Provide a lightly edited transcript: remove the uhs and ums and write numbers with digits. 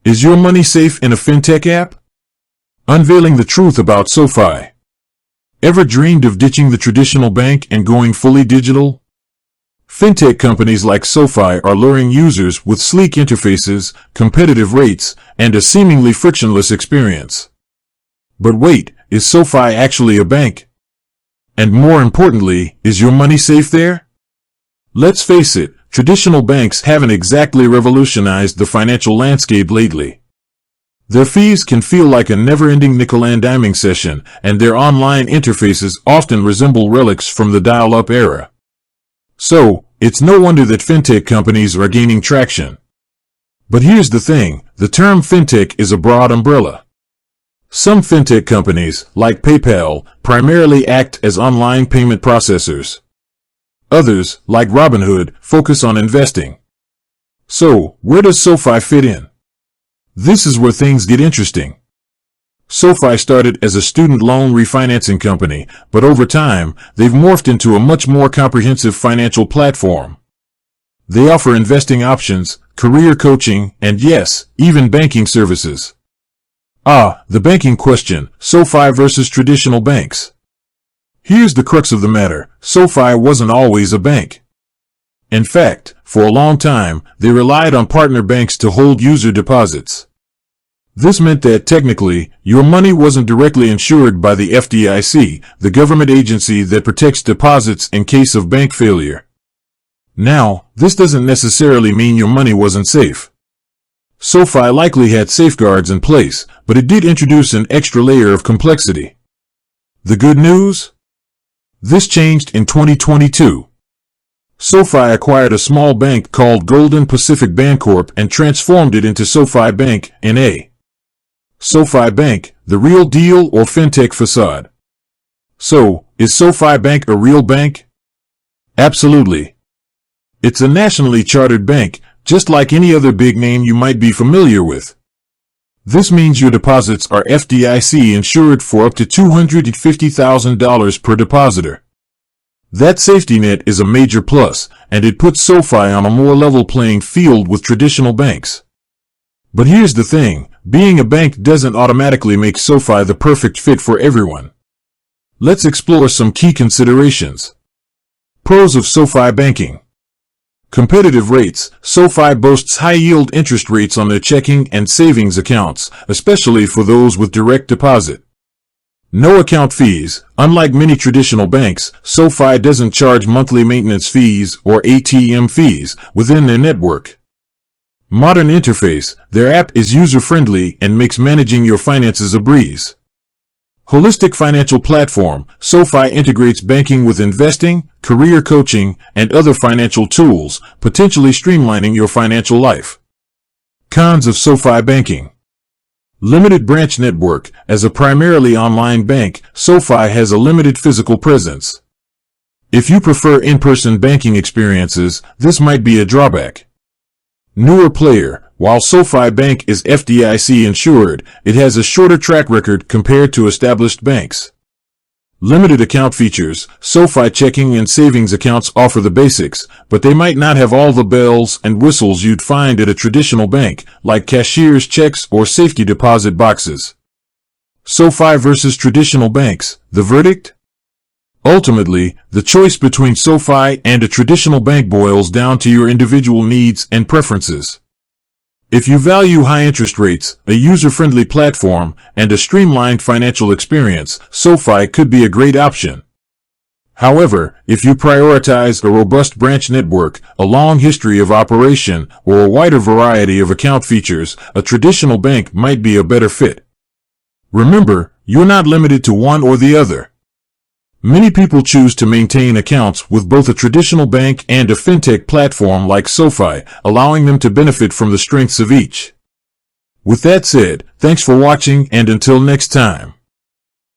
Is your money safe in a fintech app? Unveiling the truth about SoFi. Ever dreamed of ditching the traditional bank and going fully digital? Fintech companies like SoFi are luring users with sleek interfaces, competitive rates, and a seemingly frictionless experience. But wait, is SoFi actually a bank? And more importantly, is your money safe there? Let's face it, traditional banks haven't exactly revolutionized the financial landscape lately. Their fees can feel like a never-ending nickel-and-diming session, and their online interfaces often resemble relics from the dial-up era. So, it's no wonder that fintech companies are gaining traction. But here's the thing, the term fintech is a broad umbrella. Some fintech companies, like PayPal, primarily act as online payment processors. Others, like Robinhood, focus on investing. So, where does SoFi fit in? This is where things get interesting. SoFi started as a student loan refinancing company, but over time, they've morphed into a much more comprehensive financial platform. They offer investing options, career coaching, and yes, even banking services. The banking question, SoFi versus traditional banks. Here's the crux of the matter, SoFi wasn't always a bank. In fact, for a long time, they relied on partner banks to hold user deposits. This meant that technically, your money wasn't directly insured by the FDIC, the government agency that protects deposits in case of bank failure. Now, this doesn't necessarily mean your money wasn't safe. SoFi likely had safeguards in place, but it did introduce an extra layer of complexity. The good news? This changed in 2022. SoFi acquired a small bank called Golden Pacific Bancorp and transformed it into SoFi Bank, N.A. SoFi Bank, the real deal or fintech facade? So, is SoFi Bank a real bank? Absolutely. It's a nationally chartered bank, just like any other big name you might be familiar with. This means your deposits are FDIC insured for up to $250,000 per depositor. That safety net is a major plus, and it puts SoFi on a more level playing field with traditional banks. But here's the thing, being a bank doesn't automatically make SoFi the perfect fit for everyone. Let's explore some key considerations. Pros of SoFi banking. Competitive rates. SoFi boasts high-yield interest rates on their checking and savings accounts, especially for those with direct deposit. No account fees. Unlike many traditional banks, SoFi doesn't charge monthly maintenance fees or ATM fees within their network. Modern interface. Their app is user-friendly and makes managing your finances a breeze. Holistic financial platform. SoFi integrates banking with investing, career coaching, and other financial tools, potentially streamlining your financial life. Cons of SoFi banking. Limited branch network. As a primarily online bank, SoFi has a limited physical presence. If you prefer in-person banking experiences, this might be a drawback. Newer player. While SoFi Bank is FDIC insured, it has a shorter track record compared to established banks. Limited account features. SoFi checking and savings accounts offer the basics, but they might not have all the bells and whistles you'd find at a traditional bank, like cashier's checks or safety deposit boxes. SoFi versus traditional banks. The verdict? Ultimately, the choice between SoFi and a traditional bank boils down to your individual needs and preferences. If you value high interest rates, a user-friendly platform, and a streamlined financial experience, SoFi could be a great option. However, if you prioritize a robust branch network, a long history of operation, or a wider variety of account features, a traditional bank might be a better fit. Remember, you're not limited to one or the other. Many people choose to maintain accounts with both a traditional bank and a fintech platform like SoFi, allowing them to benefit from the strengths of each. With that said, thanks for watching and until next time.